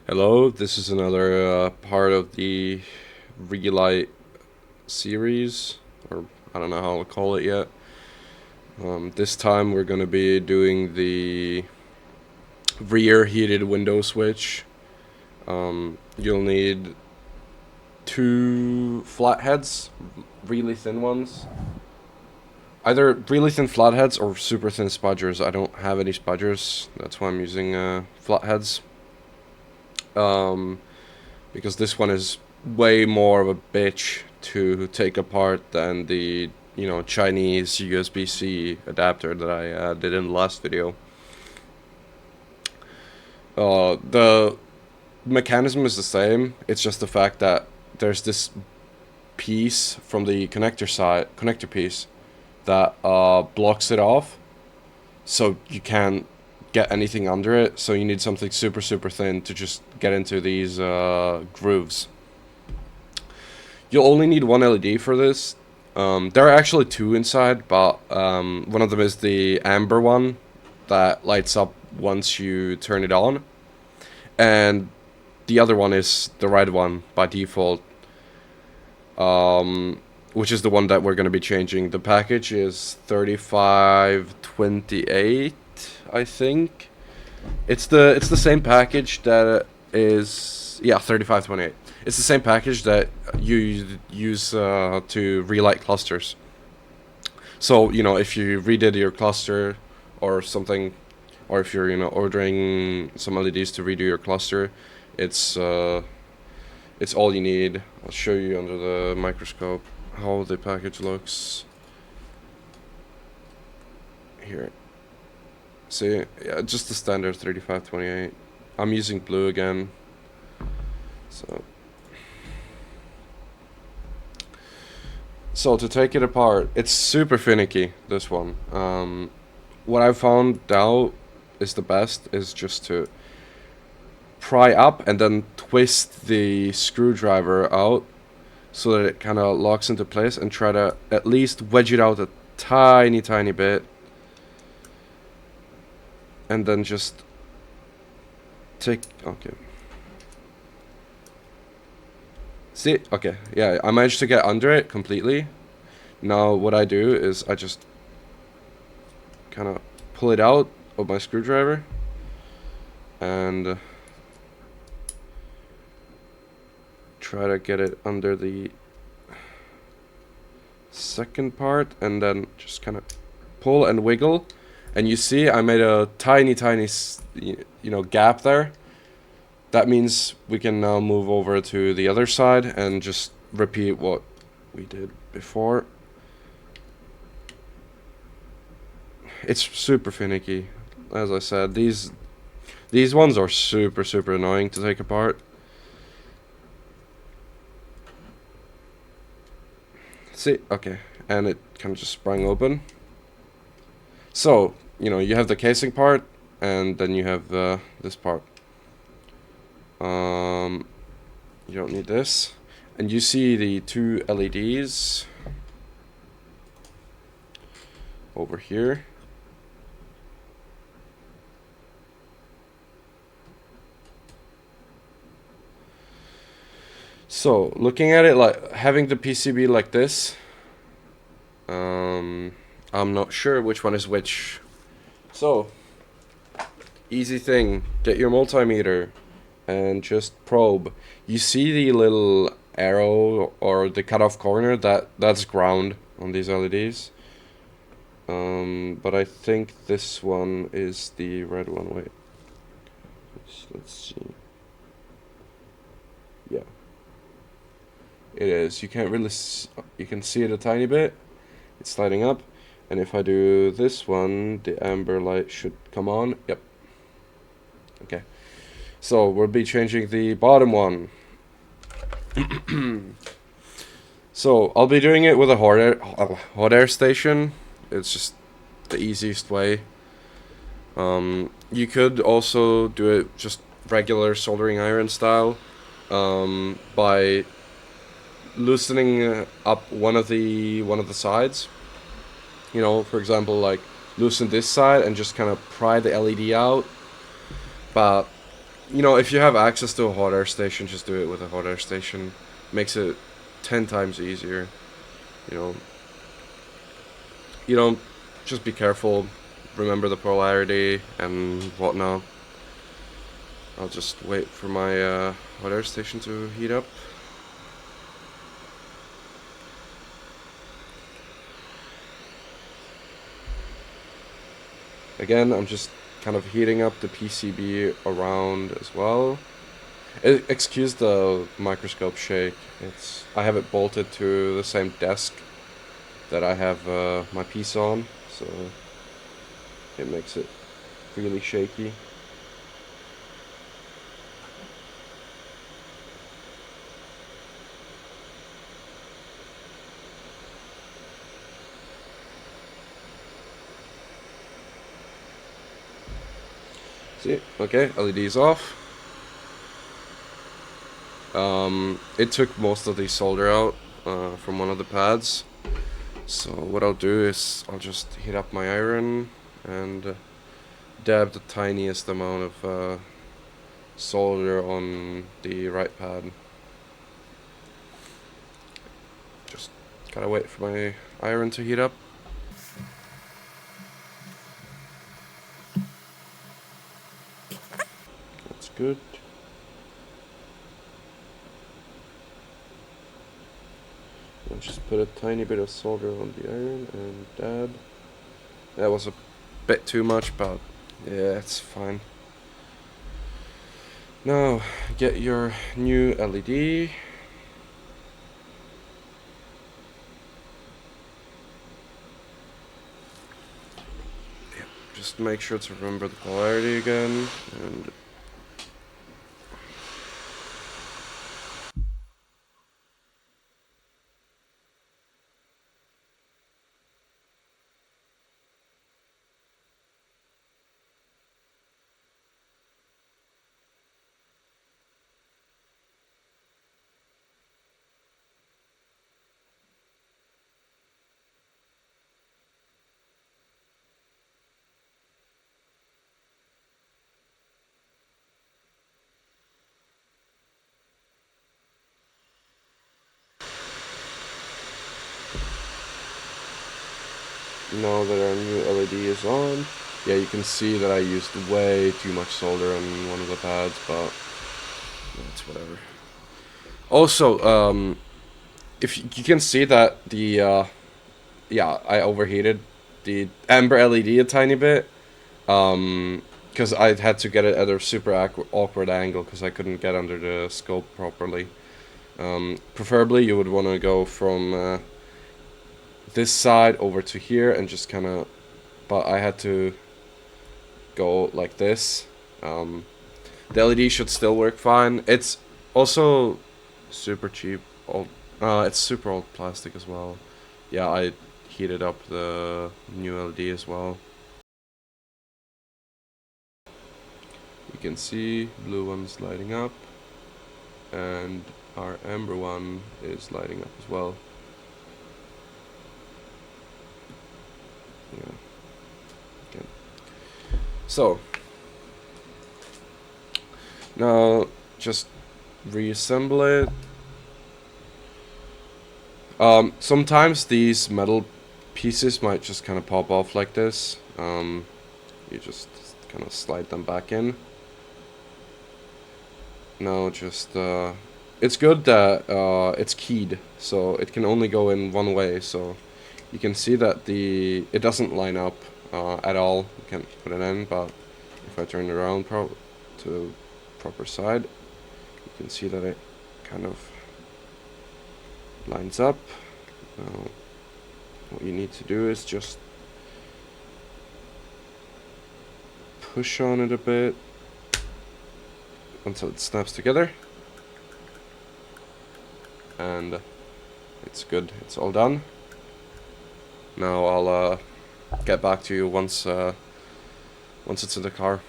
Hello, this is another part of the relight series, or I don't know how to call it yet. This time we're going to be doing the rear heated window switch. You'll need two flatheads, really thin ones. Either really thin flatheads or super thin spudgers. I don't have any spudgers, that's why I'm using flatheads. Um, because this one is way more of a bitch to take apart than the Chinese USB-C adapter that I did in the last video. The mechanism is the same. It's just the fact that there's this piece from the connector piece that blocks it off, so you can't get anything under it. So you need something super thin to just get into these grooves. You'll only need one LED for this. There are actually two inside, but one of them is the amber one that lights up once you turn it on, and the other one is the red one by default, which is the one that we're going to be changing. The package is 3528, I think. It's the same package that is 3528. It's the same package that you use to relight clusters. So if you redid your cluster or something, or if you're ordering some LEDs to redo your cluster, it's all you need. I'll show you under the microscope how the package looks. Here. See, yeah, just the standard 3528. I'm using blue again. So to take it apart, it's super finicky, this one. What I found out is the best is just to pry up and then twist the screwdriver out so that it kind of locks into place, and try to at least wedge it out a tiny bit, and then just okay. See? Okay, yeah, I managed to get under it completely. Now what I do is I just kind of pull it out of my screwdriver and try to get it under the second part, and then just kind of pull and wiggle. And you see I made a tiny gap there. That means we can now move over to the other side and just repeat what we did before. It's super finicky. As I said, these ones are super annoying to take apart. See? Okay. And it kind of just sprang open. So, you have the casing part, and then you have this part. You don't need this. And you see the two LEDs over here. So, looking at it, like having the PCB like this, I'm not sure which one is which. So, easy thing, get your multimeter and just probe. You see the little arrow or the cutoff corner? That's ground on these LEDs. But I think this one is the red one. Wait, let's see. Yeah, it is. You can't really you can see it a tiny bit. It's lighting up, and if I do this one, the amber light should come on. Yep. Okay. So we'll be changing the bottom one. So I'll be doing it with a hot air station. It's just the easiest way. You could also do it just regular soldering iron style, by loosening up one of the sides. For example, like loosen this side and just kind of pry the LED out. But you know, if you have access to a hot air station, just do it with a hot air station. Makes it 10 times easier. You know, you know, just be careful. Remember the polarity and whatnot. I'll just wait for my hot air station to heat up. Again, I'm just kind of heating up the PCB around as well. Excuse the microscope shake. I have it bolted to the same desk that I have my piece on, so it makes it really shaky. See, okay, LED's off. It took most of the solder out from one of the pads. So what I'll do is I'll just heat up my iron and dab the tiniest amount of solder on the right pad. Just gotta wait for my iron to heat up. That's good. I'll just put a tiny bit of solder on the iron and dab. That was a bit too much, but yeah, it's fine. Now, get your new LED. Just make sure to remember the polarity again, and now that our new LED is on, yeah, you can see that I used way too much solder on one of the pads, but that's whatever. Also, if you can see that the yeah, I overheated the amber LED a tiny bit, because I had to get it at a super awkward angle because I couldn't get under the scope properly. Preferably, you would want to go from this side over to here and just kind of, but I had to go like this. The LED should still work fine. It's also super cheap. It's super old plastic as well. Yeah, I heated up the new LED as well. You can see blue one's lighting up, and our amber one is lighting up as well. Yeah. Okay. So now just reassemble it. Sometimes these metal pieces might just kind of pop off like this. You just kind of slide them back in. Now just it's good that it's keyed, so it can only go in one way. So you can see that it doesn't line up at all. You can't put it in, but if I turn it around to proper side, you can see that it kind of lines up. Now, what you need to do is just push on it a bit until it snaps together, and it's good. It's all done. Now I'll get back to you once it's in the car.